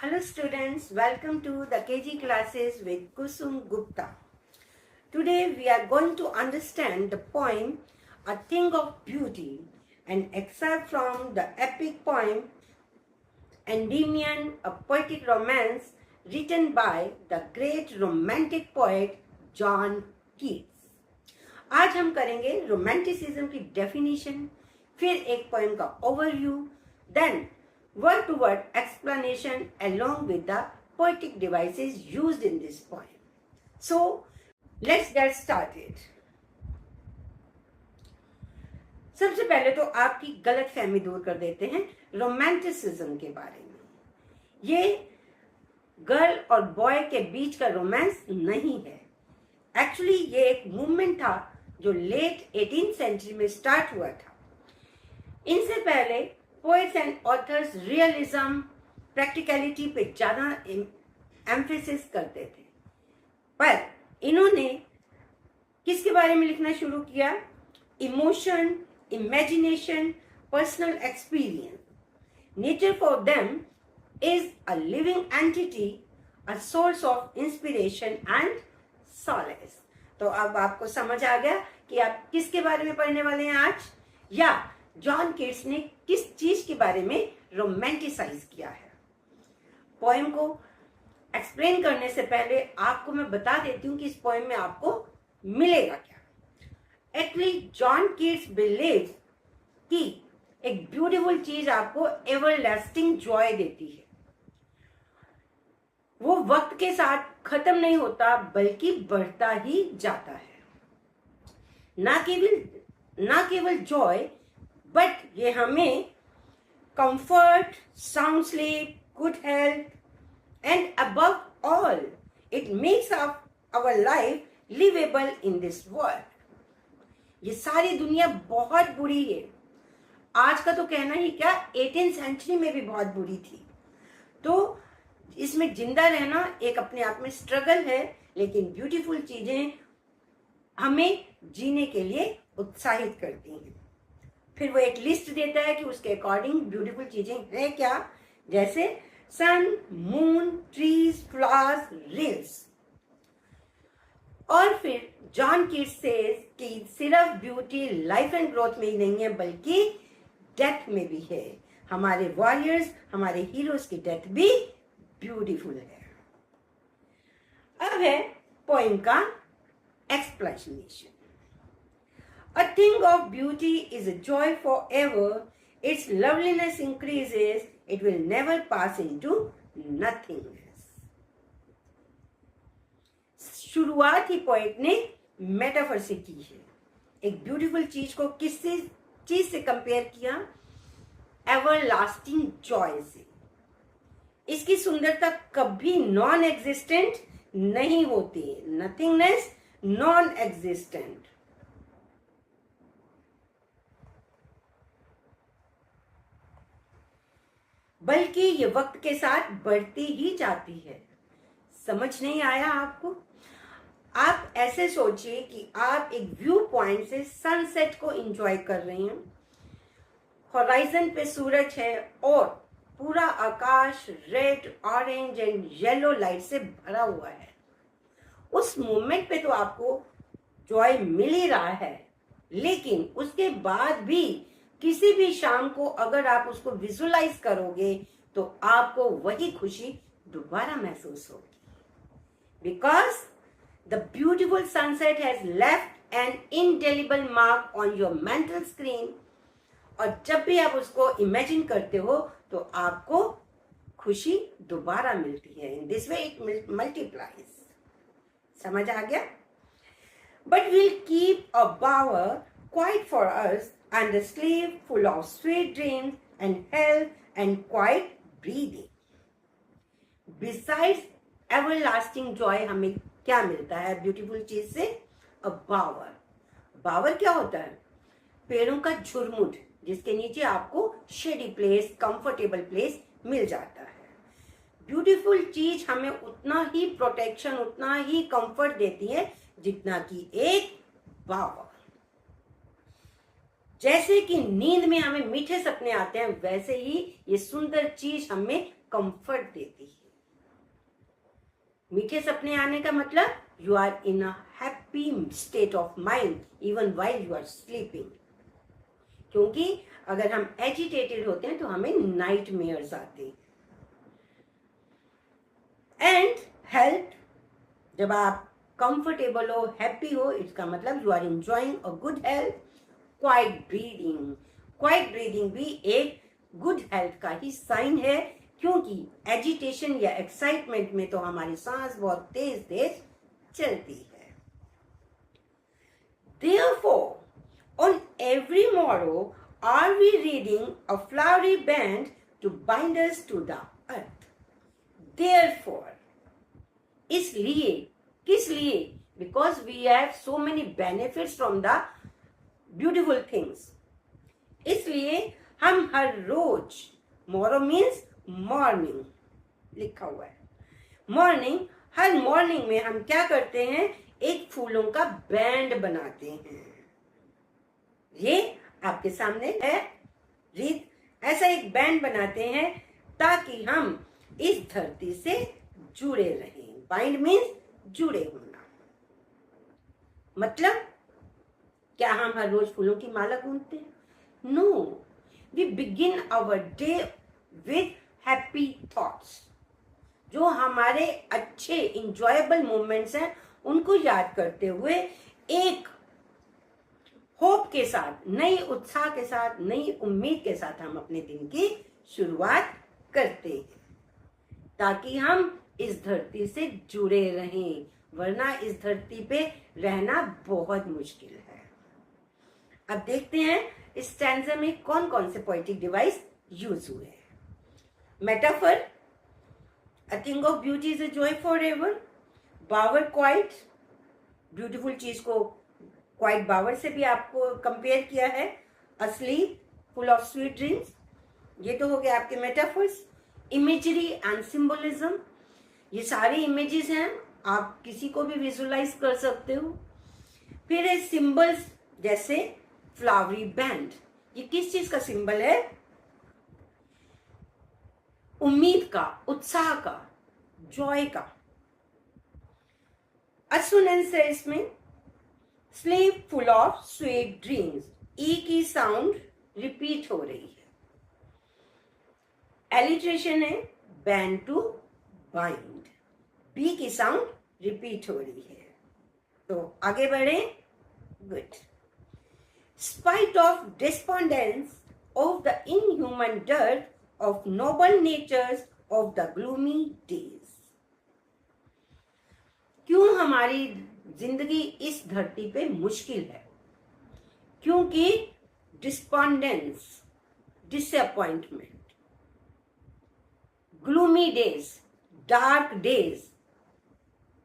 Hello students, welcome to the KG classes with Kusum Gupta. Today we are going to understand the poem A Thing of Beauty, an excerpt from the epic poem Endymion, a poetic romance written by the great romantic poet John Keats. आज हम करेंगे romanticism की definition, फिर एक poem का overview, then word to word explanation along with the poetic devices used in this poem. So, let's get started. सबसे पहले तो आपकी गलत फहमी दूर कर देते हैं रोमांटिसिज्म के बारे में. ये गर्ल और बॉय के बीच का रोमांस नहीं है. एक्चुअली ये एक मूवमेंट था जो लेट 18th सेंचुरी में स्टार्ट हुआ था. इनसे पहले poets and authors realism, practicality पे ज़्यादा एम्फेसिस करते थे, पर इन्होंने किसके बारे में लिखना शुरू किया? Emotion, imagination, personal experience. Nature for them is a living entity, a source of inspiration and solace. तो अब आपको समझ आ गया कि आप किसके बारे में पढ़ने वाले हैं आज, या जॉन कीट्स ने किस चीज के बारे में रोमांटिसाइज किया है. पोएम को एक्सप्लेन करने से पहले आपको मैं बता देती हूँ कि इस पोएम में आपको मिलेगा क्या. एक्चुअली जॉन कीट्स बिलीव्स कि एक ब्यूटीफुल चीज आपको एवरलास्टिंग जॉय देती है. वो वक्त के साथ खत्म नहीं होता बल्कि बढ़ता ही जाता है. ना केवल जॉय, बट ये हमें comfort, sound sleep, good health and above all it makes our life livable in this world. ये सारी दुनिया बहुत बुरी है. आज का तो कहना ही क्या, 18th सेंचुरी में भी बहुत बुरी थी. तो इसमें जिंदा रहना एक अपने आप में स्ट्रगल है, लेकिन ब्यूटीफुल चीजें हमें जीने के लिए उत्साहित करती हैं. फिर वो एक लिस्ट देता है कि उसके अकॉर्डिंग ब्यूटीफुल चीजें हैं क्या, जैसे सन, मून, ट्रीज, फ्लावर्स, रील्स. और फिर जॉन कीट्स सेज कि सिर्फ ब्यूटी लाइफ एंड ग्रोथ में ही नहीं है बल्कि डेथ में भी है. हमारे वॉरियर्स, हमारे हीरोज की डेथ भी ब्यूटीफुल है. अब है पोएम का explanation. A thing of beauty is a joy forever. Its loveliness increases. It will never pass into nothingness. शुरुआत ही पोएट ने मेटाफर से की है. एक ब्यूटीफुल चीज को किस चीज से कंपेयर किया? एवरलास्टिंग जॉय से. इसकी सुंदरता कभी नॉन एग्जिस्टेंट नहीं होती. Nothingness, non existent. बल्कि ये वक्त के साथ बढ़ती ही जाती है. समझ नहीं आया आपको? आप ऐसे सोचिए कि आप एक व्यू पॉइंट से सनसेट को एंजॉय कर रहे हैं. होराइजन पे सूरज है और पूरा आकाश red, orange and yellow light से भरा हुआ है. उस मोमेंट पे तो आपको जॉय मिल ही रहा है, लेकिन उसके बाद भी किसी भी शाम को अगर आप उसको विजुअलाइज करोगे तो आपको वही खुशी दोबारा महसूस होगी. Because the beautiful sunset has left N indelible mark on your mental screen. और जब भी आप उसको इमेजिन करते हो तो आपको खुशी दोबारा मिलती है. In this way it multiplies. समझ आ गया? But will keep a bower quiet for us and a sleep full of sweet dreams and health and quiet breathing. Besides everlasting joy, हमें क्या मिलता है ब्यूटीफुल चीज से? a bower. bower क्या होता है? पेड़ों का झुरमुट, जिसके नीचे आपको शेडी प्लेस, कंफर्टेबल प्लेस मिल जाता है. ब्यूटीफुल चीज हमें उतना ही प्रोटेक्शन, उतना ही कंफर्ट देती है जितना कि एक bower. जैसे कि नींद में हमें मीठे सपने आते हैं, वैसे ही ये सुंदर चीज हमें कंफर्ट देती है। मीठे सपने आने का मतलब you are in a happy state of mind even while you are sleeping. क्योंकि अगर हम एजिटेटेड होते हैं तो हमें नाइटमेयर्स आते हैं। एंड हेल्थ, जब आप कंफर्टेबल हो, हैप्पी हो, इसका मतलब you are enjoying a good health. Quiet breathing, quiet breathing भी एक गुड हेल्थ का ही साइन है, क्योंकि एजिटेशन या एक्साइटमेंट में तो हमारी सांस बहुत तेज तेज चलती है। Therefore, on every morrow are we reading a flowery band to bind us to the earth. Therefore, इसलिए, किस लिए? Because we have so many benefits from the beautiful things. इसलिए हम हर रोज, मोरो मीन्स मॉर्निंग लिखा हुआ है, मॉर्निंग, हर मॉर्निंग में हम क्या करते हैं? एक फूलों का बैंड बनाते हैं। ये आपके सामने है, रीत, ऐसा एक बैंड बनाते हैं ताकि हम इस धरती से जुड़े रहें। बाइंड मीन्स जुड़े होना। मतलब क्या हम हर रोज फूलों की माला गूंथते हैं? No, we begin our day with happy thoughts. जो हमारे अच्छे इंजॉयबल मोमेंट्स हैं उनको याद करते हुए एक होप के साथ, नई उत्साह के साथ, नई उम्मीद के साथ हम अपने दिन की शुरुआत करते हैं, ताकि हम इस धरती से जुड़े रहें, वरना इस धरती पे रहना बहुत मुश्किल है। अब देखते हैं इस स्टैंजा में कौन कौन से पोएटिक डिवाइस यूज हुए हैं। Metaphor, A thing of beauty is a joy forever. Bower quiet, beautiful चीज को क्वाइट बावर से भी आपको कंपेयर किया है। Asleep, full of sweet dreams, ये तो हो गया आपके मेटाफर्स। इमेजरी एंड सिंबलिज्म, ये सारे इमेजेस हैं, आप किसी को भी विजुअलाइज कर सकते हो। फिर है सिंबल्स, जैसे फ्लावरी बैंड, ये किस चीज का सिंबल है? उम्मीद का, उत्साह का, जॉय का। असोनेंस है इसमें, sleep full of sweet dreams, E की साउंड रिपीट हो रही है। एलिट्रेशन है बैंड टू बाइंड, बी की साउंड रिपीट हो रही है। तो आगे बढ़े, good. Spite of despondence of the inhuman dearth of noble natures of the gloomy days. क्यों हमारी जिंदगी इस धरती पे मुश्किल है? क्योंकि despondence, disappointment, gloomy days, dark days,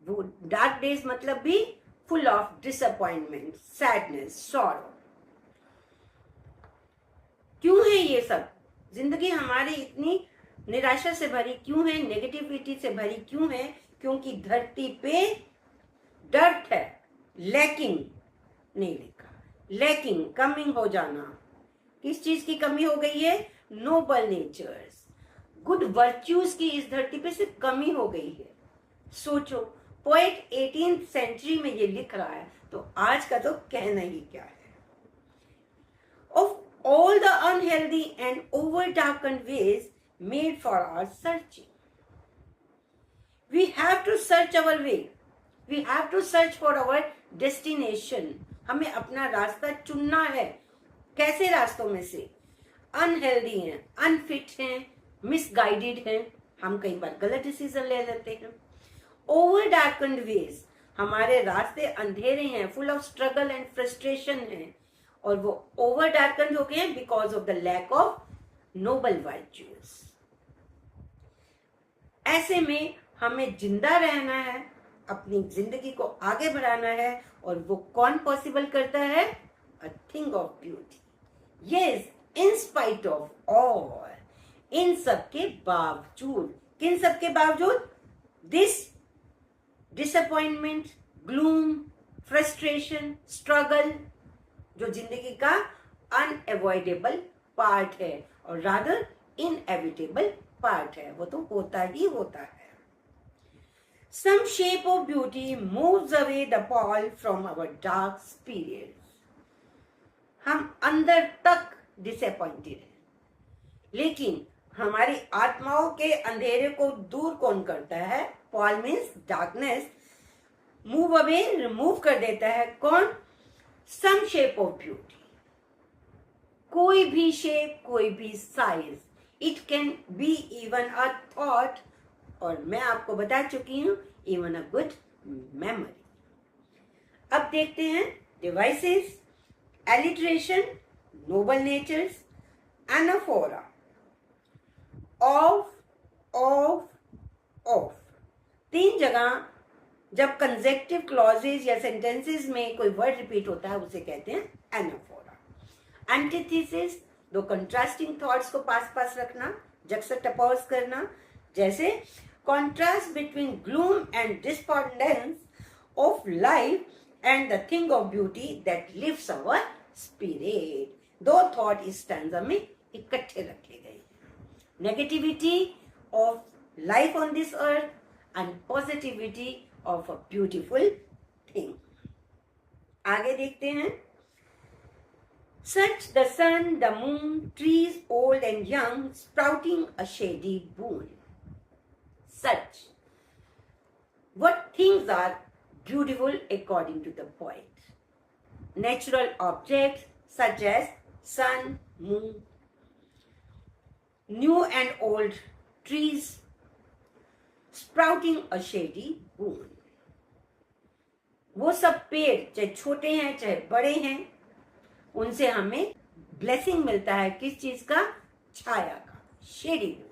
वो डार्क डेज मतलब भी full of disappointment, sadness, sorrow. क्यों है ये सब? जिंदगी हमारी इतनी निराशा से भरी क्यों है, नेगेटिविटी से भरी क्यों है? क्योंकि धरती पे डर्ट है, लैकिंग नहीं लिखा, लैकिंग, कमिंग हो जाना। किस चीज की कमी हो गई है? नोबल नेचर्स, गुड वर्च्यूज की इस धरती पे सिर्फ कमी हो गई है। सोचो, पोएट 18th सेंचुरी में ये लिख रहा है, तो आज का तो कहना ही क्या है। Of all the unhealthy and over-darkened ways made for our searching, we have to search our way. We have to search for our destination. हमें अपना रास्ता चुनना है। कैसे रास्तों में से? अनहेल्दी हैं, अनफिट हैं, मिसगाइडेड हैं, हम कई बार गलत डिसीजन ले लेते हैं। ओवर डार्कन्ड वेज, हमारे रास्ते अंधेरे हैं, full of struggle and frustration हैं, और वो ओवर डार्कन्ड हो गए हैं because of the lack of noble virtues. ऐसे में हमें जिंदा रहना है, अपनी जिंदगी को आगे बढ़ाना है, और वो कौन पॉसिबल करता है? A thing of beauty. Yes, in spite of all, इन सब के बावजूद। किन सब के बावजूद? This disappointment, gloom, frustration, struggle, जो जिंदगी का अनएवॉइडेबल पार्ट है और रादर इनएविटेबल पार्ट है, वो तो होता ही होता है। Some shape of beauty moves away the pall from our dark spirits. हम अंदर तक डिसअपॉइंटेड हैं, लेकिन हमारी आत्माओं के अंधेरे को दूर कौन करता है? Paul means darkness. Move away, remove कर देता है कौन? सम शेप ऑफ ब्यूटी, कोई भी शेप, कोई भी size, it can be even a thought, और मैं आपको बता चुकी हूं इवन अ गुड मेमोरी। अब देखते हैं devices, alliteration, noble natures, anaphora, of of of. तीन जगह जब कंसेक्टिव क्लॉजेज या सेंटेंसेस में कोई वर्ड रिपीट होता है उसे कहते हैं एनाफोरा। एंटीथेसिस, दो कंट्रास्टिंग थॉट्स को पास पास रखना, जक्सटापोज करना, जैसे contrast between gloom and despondence of life and the thing of beauty that lifts our spirit। दो थॉट इस स्टैंजा में इकट्ठे रखे गए, negativity of life on this earth and positivity of a beautiful thing. आगे देखते हैं। Such the sun, the moon, trees old and young, sprouting a shady boon। Such, what things are beautiful according to the poet? Natural objects such as sun, moon, new and old trees, sprouting a shady boon। वो सब पेड़ चाहे छोटे हैं चाहे बड़े हैं, उनसे हमें ब्लेसिंग मिलता है। किस चीज का? छाया का, शेडी बोन।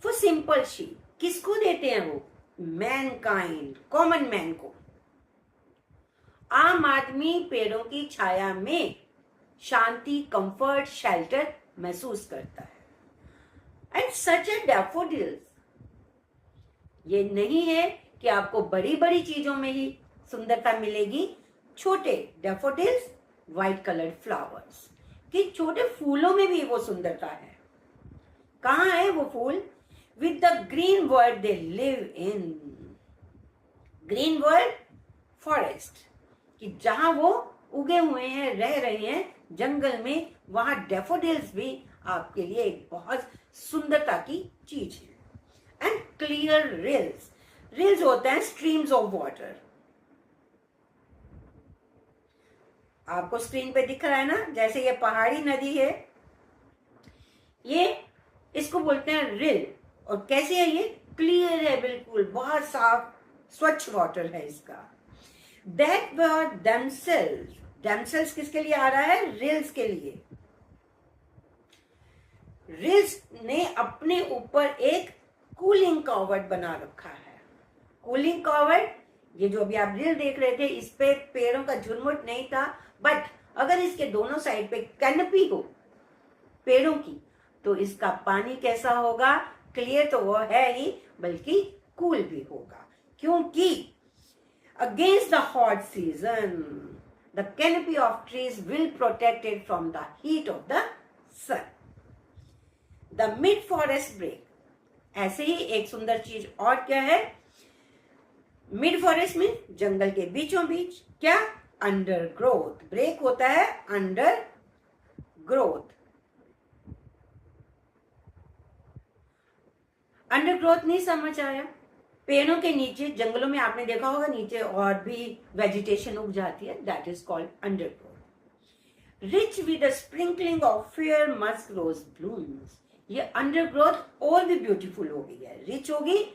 वो सिंपल शी, किसको देते हैं वो? मैनकाइंड, कॉमन मैन को। आम आदमी पेड़ों की छाया में शांति, कंफर्ट, शेल्टर महसूस करता है। एंड सच ए डैफोडिल्स, ये नहीं है कि आपको बड़ी बड़ी चीजों में ही सुंदरता मिलेगी। छोटे डैफोडिल्स, व्हाइट कलर्ड फ्लावर्स, कि छोटे फूलों में भी वो सुंदरता है। कहाँ है वो फूल? With the green world they live in। Green world, forest, कि जहां वो उगे हुए हैं, रह रहे हैं जंगल में, वहां डैफोडिल्स भी आपके लिए एक बहुत सुंदरता की चीज है। एंड क्लियर रिल्स, रिल्स होते हैं स्ट्रीम्स ऑफ वाटर। आपको स्क्रीन पे दिख रहा है ना, जैसे ये पहाड़ी नदी है, ये इसको बोलते हैं रिल। और कैसे है ये? क्लियर है, बिल्कुल बहुत साफ स्वच्छ वाटर है इसका। दैट वर देमसेल्व्स, देमसेल्व्स किसके लिए आ रहा है? रिल्स के लिए। रिल्स ने अपने ऊपर एक कूलिंग कवर्ड बना रखा है। कूलिंग कवर्ड, ये जो अभी आप रिल देख रहे थे, इस पे पेड़ों का झुरमुट नहीं था, बट अगर इसके दोनों साइड पे कैनपी हो पेड़ों की, तो इसका पानी कैसा होगा? क्लियर तो वो है ही, बल्कि कूल भी होगा, क्योंकि against the hot season the canopy of trees will protect it from the heat of the sun. The mid forest brake, ऐसे ही एक सुंदर चीज और क्या है? मिड फॉरेस्ट में जंगल के बीचों बीच क्या? Under growth. ब्रेक होता है अंडर ग्रोथ। अंडर ग्रोथ नहीं समझ आया? पेड़ों के नीचे, जंगलों में आपने देखा होगा नीचे और भी वेजिटेशन उग जाती है, that is called under growth. Rich with a sprinkling of fair musk rose blooms, ये अंडर ग्रोथ और भी ब्यूटीफुल हो गई है, रिच होगी,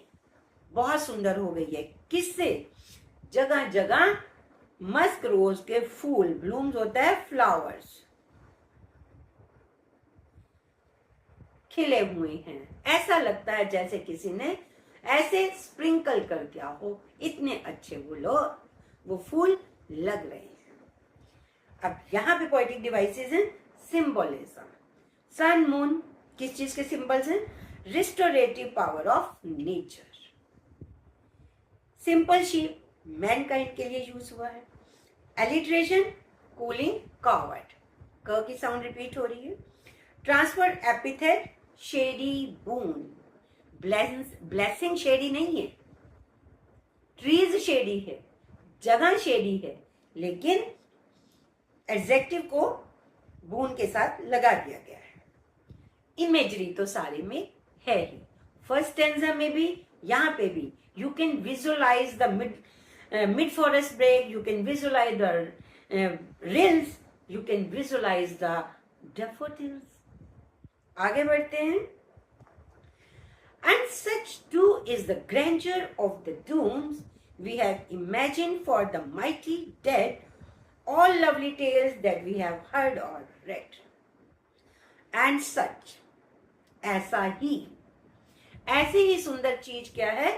बहुत सुंदर हो गई है। किससे? जगह जगह मस्क रोज के फूल, ब्लूम्स होता है फ्लावर्स, खिले हुए हैं। ऐसा लगता है जैसे किसी ने ऐसे स्प्रिंकल कर दिया हो, इतने अच्छे वो फूल लग रहे हैं। अब यहाँ पे पोएटिक डिवाइसेस हैं, सिंबोलिज्म। सन, मून किस चीज के सिंबल्स हैं? Restorative power of nature. Simple sheep Mankind के लिए यूज हुआ है। एलिट्रेशन, कूलिंग कवर्ड, क की साउंड रिपीट हो रही है। ट्रांसफर एपिथेट शेडी बून, ब्लेसिंग शेडी नहीं है, ट्रीज शेडी है, जगह शेडी है, लेकिन एडजेक्टिव को बून के साथ लगा दिया गया है। इमेजरी तो सारे में है ही, फर्स्ट स्टेंजा में भी, यहाँ पे भी। You can visualize the mid forest brake, you can visualize the rills, you can visualize the daffodils. आगे बढ़ते हैं। And such too is the grandeur of the dooms we have imagined for the mighty dead, all lovely tales that we have heard or read. And such, ऐसा ही, ऐसी ही सुंदर चीज क्या है?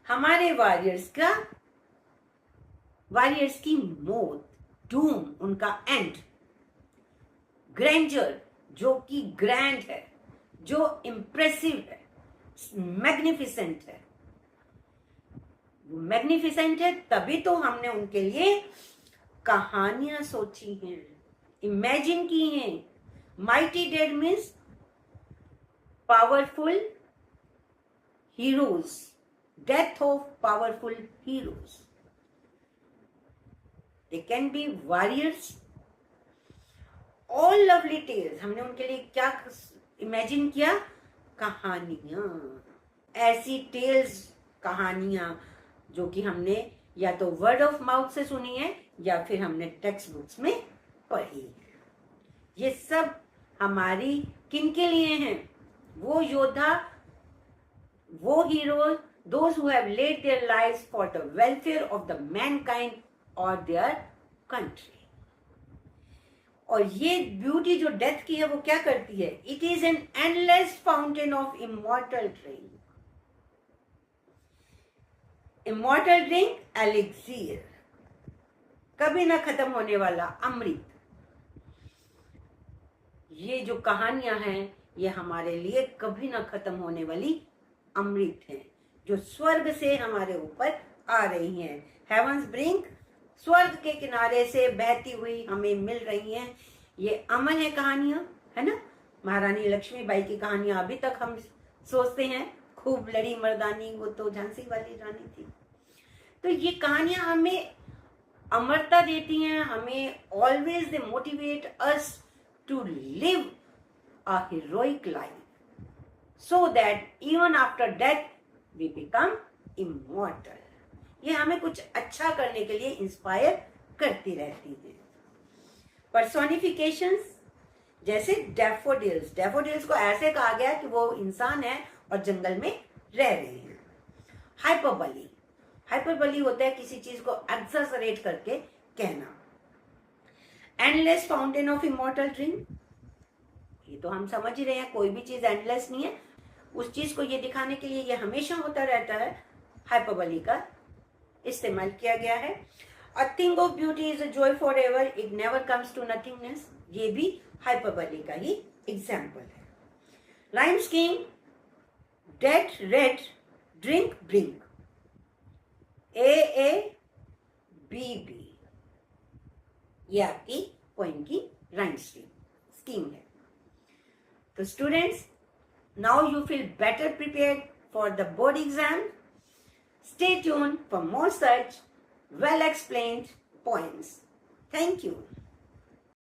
हमारे वॉरियर्स की मौत, डूम उनका एंड, ग्रैंडर जो कि ग्रैंड है, जो इम्प्रेसिव है, मैग्निफिसेंट है। वो मैग्निफिसेंट है तभी तो हमने उनके लिए कहानियां सोची हैं, इमेजिन की हैं। Mighty dead means powerful heroes, death of powerful heroes. They can be warriors, all lovely tales, हमने उनके लिए क्या इमेजिन किया? कहानियां, ऐसी टेल्स, कहानियां जो कि हमने या तो वर्ड ऑफ माउथ से सुनी है या फिर हमने टेक्स्ट बुक्स में पढ़ी है। ये सब हमारी किन के लिए हैं? वो योद्धा, वो hero, those who have led their lives for the welfare of the Mankind और देयर कंट्री। और ये ब्यूटी जो डेथ की है वो क्या करती है? It is an endless fountain of immortal drink, immortal drink, elixir, कभी ना खत्म होने वाला अमृत। ये जो कहानियां हैं ये हमारे लिए कभी ना खत्म होने वाली अमृत हैं, जो स्वर्ग से हमारे ऊपर आ रही हैं। हेवंस ब्रिंक, स्वर्ग के किनारे से बहती हुई हमें मिल रही हैं। ये अमर है कहानियां, है ना। महारानी लक्ष्मीबाई की कहानियां अभी तक हम सोचते हैं, खूब लड़ी मर्दानी, वो तो झांसी वाली रानी थी। तो ये कहानियां हमें अमरता देती हैं, हमें always they motivate us to live a heroic life so that even after death we become immortal. ये हमें कुछ अच्छा करने के लिए इंस्पायर करती रहती है। पर्सोनिफिकेशंस, जैसे डैफोडिल्स, डैफोडिल्स को ऐसे कहा गया कि वो इंसान है और जंगल में रह रहे हैं। हाइपरबली, हाइपरबली होता है किसी चीज को एक्सैजरेट करके कहना। Endless fountain of immortal drink, ये तो हम समझ ही रहे हैं, कोई भी चीज एंडलेस नहीं है। उस चीज को ये दिखाने के लिए ये हमेशा होता रहता है, हाइपरबली का इस्तेमाल किया गया है। A thing of beauty is a joy for ever, it never comes to nothingness, ये भी हाइपरबली का ही एग्जाम्पल है। Rhyme scheme, dead read drink brink, A B B, ये आपकी पोएम की राइम स्कीम है। तो students, now you feel better prepared for the board exam. Stay tuned for more such well explained poems. Thank you.